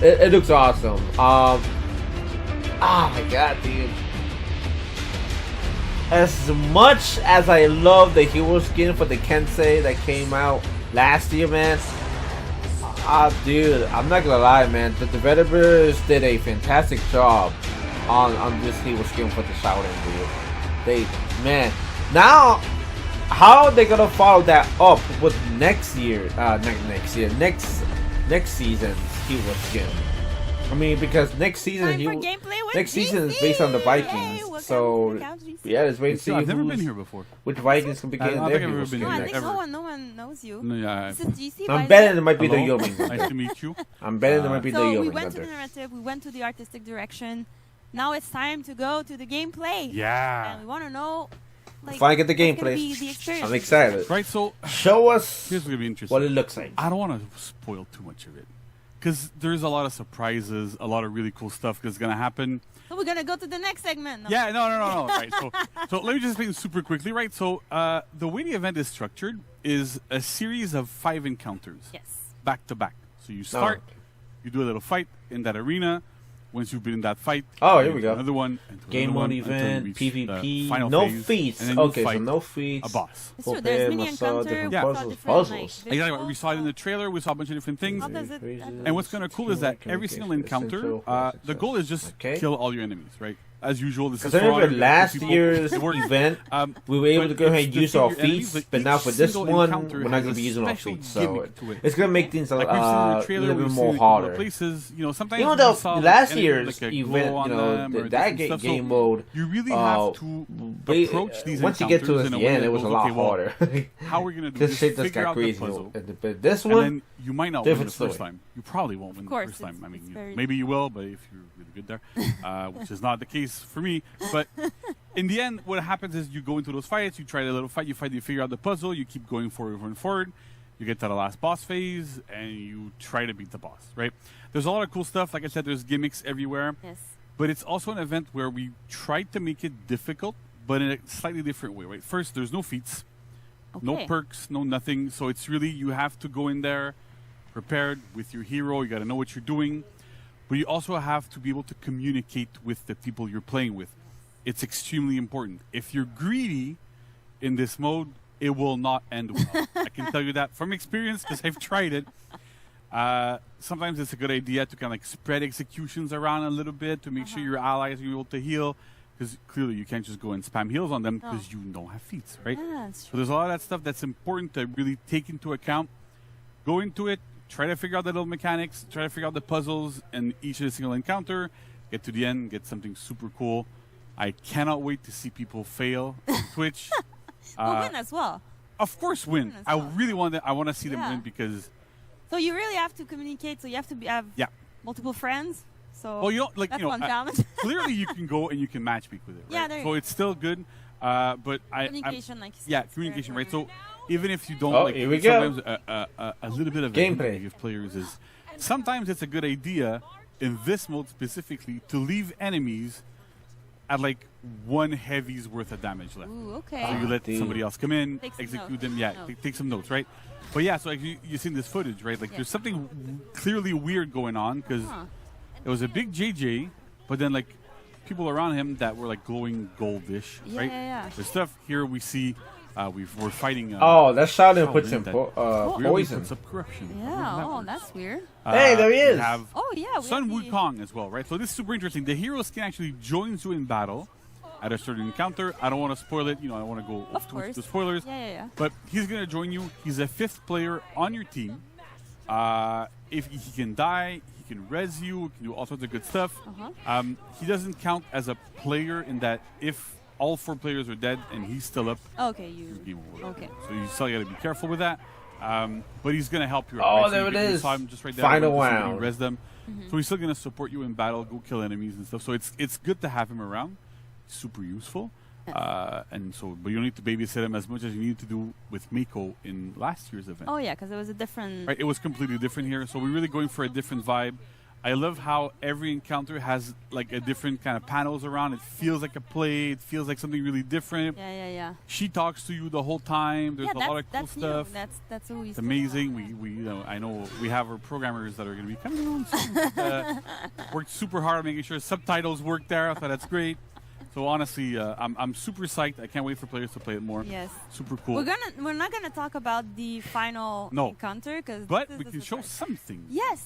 It looks awesome. Oh my god, dude. As much as I love the hero skin for the Kensei that came out last year, man. Dude, I'm not gonna lie, man. The developers did a fantastic job on this hero skin for the Shaolin, dude. Man. Now, how are they gonna follow that up with next season's hero skin? I mean, because next season is based on the Vikings, so yeah, let's wait and see. I've never been here before. Which Vikings can begin their hero skin I next. think no one knows you. No, yeah, This is GC, I'm betting it might be the Hello? Yeoman. Nice to meet you. I'm betting it might be the So we Yeoman. went to the narrative, we went to the artistic direction. Now it's time to go to the gameplay. Yeah. And we want to know, like, Finally get the what's gonna be the gameplay. experience. I'm excited. Right, so Show us here's gonna be interesting. what it looks like. I don't want to spoil too much of it because there's a lot of surprises, a lot of really cool stuff that's gonna happen. So we're gonna go to the next segment. No. Yeah, no. Right, so let me just explain super quickly. Right, so the way the event is structured is a series of 5 encounters, Yes. back to back. So you start, you do a little fight in that arena. Once you've been in that fight, Oh, you here we do go. another one, Game mode until you event, reach PvP, the final no phase, feats. and then you Okay, so fight no feats. a boss. It's true. There's mini encounter. different we saw puzzles. different, Puzzles. like, Exactly. We visuals, saw it in so- the trailer. We saw a bunch of different things. How does it? And what's kind of cool is that every single encounter, the goal is just Okay. kill all your enemies, right? As usual, this is Because I remember for last people. year's It works. event, we were able but to go ahead it's and to use our defeat your feats, enemies, but now each for this single one, encounter we're not has going to a be using our special feats. So gimmick to it. it's going to make things Like we've seen in the a trailer, little we've bit seen more it in other harder. places. You know, sometimes Even you though saw, like, last enemies year's with, like, a event, glow on you know, them or that different stuff. game So mode, you really have to approach these once you get to encounters in a the way end, that it was a goes, lot okay, well, harder. how we're gonna do This this? shit just Figure got out the crazy. puzzle. But this And one, then you might not win the different first story. time. You probably won't win Of the course, first time. I mean, it's very- maybe you will, but if you're really good there, which is not the case for me. But in the end, what happens is you go into those fights, you try the little fight, you figure out the puzzle, you keep going forward and forward. You get to the last boss phase, and you try to beat the boss, right? There's a lot of cool stuff. Like I said, there's gimmicks everywhere. Yes. But it's also an event where we tried to make it difficult, but in a slightly different way, right? First, there's no feats, no Okay. perks, no nothing. So it's really, you have to go in there prepared with your hero. You got to know what you're doing. But you also have to be able to communicate with the people you're playing with. It's extremely important. If you're greedy in this mode, it will not end well. I can tell you that from experience because I've tried it. Sometimes it's a good idea to kind of like spread executions around a little bit to make sure your allies are able to heal. Because clearly you can't just go and spam heals on them because you don't have feats, right? Yeah, that's So true. there's a lot of that stuff that's important to really take into account. Go into it, try to figure out the little mechanics, try to figure out the puzzles and each of the single encounter, get to the end, get something super cool. I cannot wait to see people fail on Twitch. We'll win as well. Of course, win. as I well. really want to. I want to see them Yeah. win because, So you really have to communicate. So you have to have yeah. multiple friends. So Well, you know, like that's you know, one challenge. clearly you can go and you can match make with it. Right? Yeah, there you so go. it's still good. But Communication, like you said, yeah, is communication, very right? So even if you don't Oh, like, here we go. sometimes a little bit of Gameplay. a give players is sometimes it's a good idea in this mode specifically to leave enemies at like one heavy's worth of damage left. Ooh, okay. So you let Dude. somebody else come in, Take some execute notes. them. Yeah, No. take some notes, right? But yeah, so like you've seen this footage, right? Like Yeah. there's something clearly weird going on because Huh. it was a big JJ, but then like people around him that were like glowing goldish, Yeah, right? yeah, yeah. The stuff here we see, we're fighting. Oh, that Shaolin puts Shaolin in that Oh. really poison. puts up corruption. Yeah. That Oh, works. that's weird. Hey, there he we is. have Oh yeah. Sun have the- Wukong as well, right? So this is super interesting. The hero skin actually joins you in battle at a certain encounter. I don't want to spoil it. You know, I don't want to go Of too much course. to spoilers. Yeah, yeah, yeah. But he's going to join you. He's a 5th player on your team. If he can die, he can res you, he can do all sorts of good stuff. He doesn't count as a player in that if all 4 players are dead and he's still up, Okay, you. game over. Okay. So you still got to be careful with that. But he's going to help you out. Oh, right? So there you it you is. saw him just right there. Final When somebody round. res them. So he's still going to support you in battle, go kill enemies and stuff. So it's good to have him around. Super useful. And so, but you don't need to babysit him as much as you need to do with Miko in last year's event. Oh yeah, because it was a different. Right, it was completely different here. So we're really going for a different vibe. I love how every encounter has like a different kind of panels around. It feels like a play. It feels like something really different. Yeah. She talks to you the whole time. There's a lot of cool that's stuff. new. That's always It's amazing. We you know, I know we have our programmers that are going to be coming on soon. Worked super hard on making sure subtitles work there. I thought that's great. So honestly, I'm super psyched. I can't wait for players to play it more. Yes. Super cool. We're not gonna talk about the final encounter because But we can show something. Yes.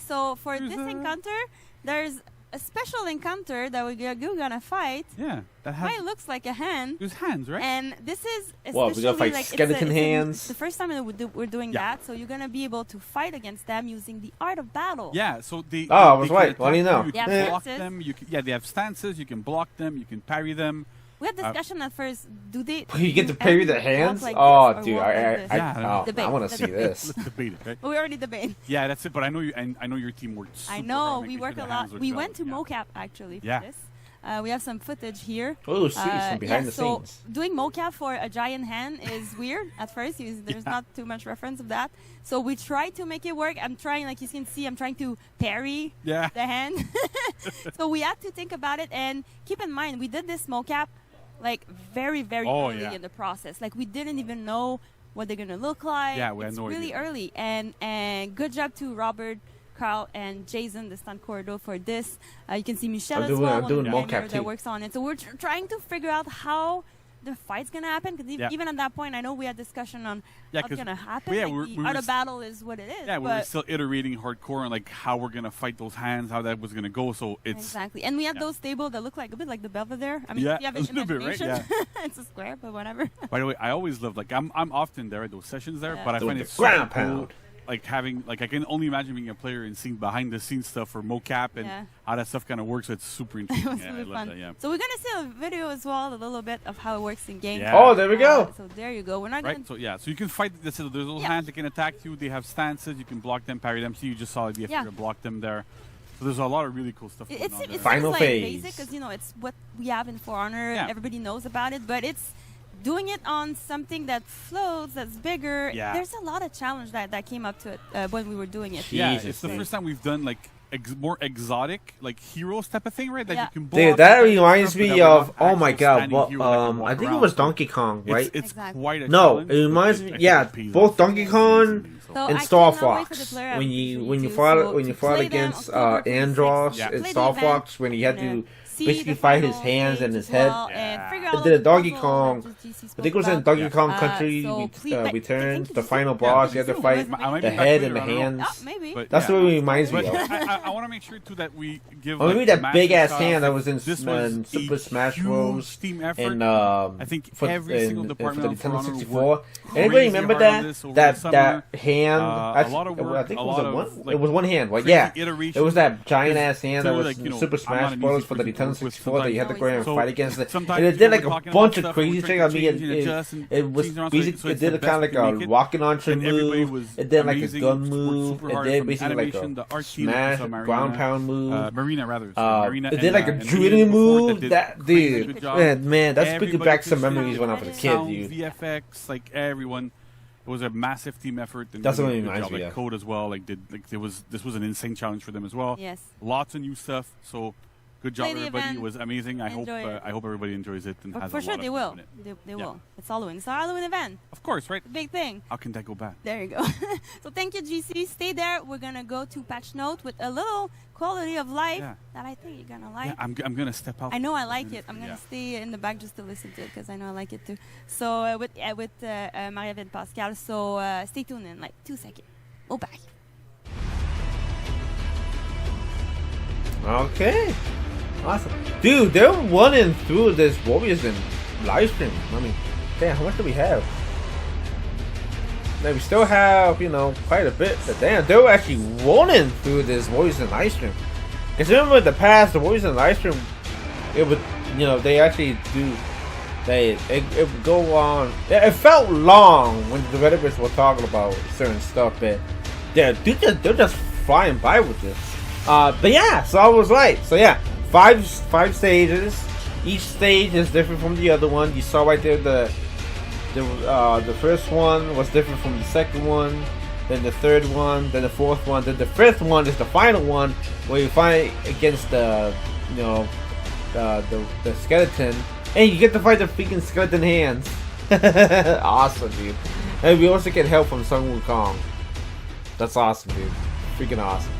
So for this encounter, there's a special encounter that we're gonna fight. Yeah. That has. Mine looks like a hand. There's hands, right? And this is Well, we're gonna fight like skeleton hands. the first time that we're doing that, so you're gonna be able to fight against them using the art of battle. Yeah, so they. Oh, I they was can right. What do you attack know? You Yeah, can block stances. them. They have stances. You can block them. You can parry them. We had discussion at first. Do they? You get to do parry every the hands? walk like Oh, this or dude, walk like this? Yeah, Debate. I want to Let's see debate. this. Let's debate it, right? Well, we already debate. Yeah, that's it. But I know you, and I know your team worked. Super I know hard we making work sure a the hands lot. look We good. went to Yeah. mocap actually for Yeah. this. We have some footage here. Oh, see, some behind the so scenes. doing mocap for a giant hand is weird at first. There's not too much reference of that. So we try to make it work. I'm trying, like you can see, I'm trying to parry Yeah. the hand. So we had to think about it and keep in mind we did this mocap like very early in the process. Like we didn't even know what they're gonna look like. Yeah, we had it's no really idea. early. And good job to Robert, Carl, and Jason, the stunt corridor for this. You can see Michelle as well, I'm doing one of the mocap designers that too. works on it. So we're trying to figure out how the fight's gonna happen. Because Yeah. even at that point, I know we had discussion on Yeah, what's 'cause- gonna happen. but yeah, like we the were art s- of battle is what it is. Yeah, we were but still iterating hardcore on like how we're gonna fight those hands, how that was gonna go. So it's exactly. And we had yeah. those tables that look like a bit like the Belvedere. I mean, Yeah, if you have a little bit, right? imagination, it's a square, but whatever. By the way, I always love like I'm often there at those sessions there, Yeah. but I Doing find the it so ground cool. pound. Like having like I can only imagine being a player and seeing behind the scenes stuff for mocap and Yeah. how that stuff kind of works. So it's super It interesting. was Yeah, really I love fun. that. Yeah. So we're gonna see a video as well, a little bit of how it works in game. Yeah. Oh, there we go. So there you go. We're not Right. gonna. So yeah. So you can fight. There's little Yeah. hands that can attack you. They have stances. You can block them, parry them. See, you just saw the Yeah. to block them there. So there's a lot of really cool stuff It, going it's on there. it Final seems like phase. basic because it's what we have in For Honor. Yeah. Everybody knows about it, but it's doing it on something that floats, that's bigger. Yeah. There's a lot of challenge that came up to it when we were doing it. Yeah, Jesus, it's the dude. first time we've done like more exotic, like heroes type of thing, right? That Yeah. you can block Dude, that and reminds stuff, but me that we're of, not oh my actual god, standing well, heroes that can walk I think it around. was Donkey Kong, right? It's Exactly. quite a No, challenge, it reminds but me, I think yeah, it pays both off. Donkey Kong So and I Star cannot wait for the Fox. player When you activity fought too. So when you to fought play them against October 26th, Andros Yeah. and play the Star event, Fox, when you had and, to see basically the fight his final hands and stage his as head. well, Yeah. and figure I out did all a the Donkey puzzles Kong. that just GC I spoke think it was in about. Donkey Kong Country. So please, we I turned think the it's final GC. boss. You had to Yeah, fight GC. I might the be head back and the later, I don't know. hands. Oh, maybe. But That's yeah. what it reminds me But of. I want to make sure too that we give. Or maybe like, that massive big ass shout-out. hand that was in This was Super a Smash huge Bros. team effort. And I think for, every single for the department of For Nintendo Honor 64. worked Anybody crazy remember hard on that? this over That the summer. hand? A lot of work, I think a it was lot a of, one. like, It was one hand. Well, crazy yeah, iteration. it was that giant ass hand that Too, was like, you know, Super I'm Smash not an Bros. easy for the person to Nintendo work with 64 that you had to sometimes. go in and So fight against it. sometimes And it you did know, like we're a talking bunch about of stuff, crazy we're shit. trying I to mean, change and adjust and it was change around, so basically it's it did the a kind of best like we a can make it. rocket launcher And everybody move. was It did like a amazing, gun worked move. super It hard did from basically like animation, a the art team, smash so Marina, ground pound move. Marina rather. So Marina It did and, like a and drilling Ian before move. did That crazy dude, good job. man, that's bringing Everybody back some pitched in, memories when I was a kid, sound, dude. VFX, like everyone. It was a massive team effort. And That's what really it good reminds job. me Like of. Code as well. Like this was an insane challenge for them as well. Yes. Lots of new stuff. So good job, Play the everybody. event. It was amazing. I hope Enjoy it. I hope everybody enjoys it and has For a sure lot they of will. fun in it. They Yeah. will. It's Halloween. It's a Halloween event. Of course, right? Big thing. How can that go bad? There you go. So thank you, GC. Stay there. We're gonna go to patch note with a little quality of life Yeah. that I think you're gonna like. Yeah, I'm gonna step out. I know I like it. I'm gonna Yeah. stay in the back just to listen to it because I know I like it too. So with Maria and Pascal. So stay tuned in like 2 seconds. We'll back. Okay. Awesome. Dude, they're running through this Warriors in live stream. I mean, damn, how much do we have? Now, we still have, you know, quite a bit, but damn, they were actually running through this Warriors in live stream. Because remember in the past, the Warriors in live stream, it would, you know, they actually do, it would go on. It felt long when the developers were talking about certain stuff, but they're just flying by with this. But yeah, so I was right. So yeah, five stages. Each stage is different from the other one. You saw right there the first one was different from the second one. then the third one, then the fourth one, then the fifth one is the final one where you fight against the, you know, the skeleton, and you get to fight the freaking skeleton hands. Awesome, dude. And we also get help from Sun Wukong. That's awesome, dude. Freaking awesome.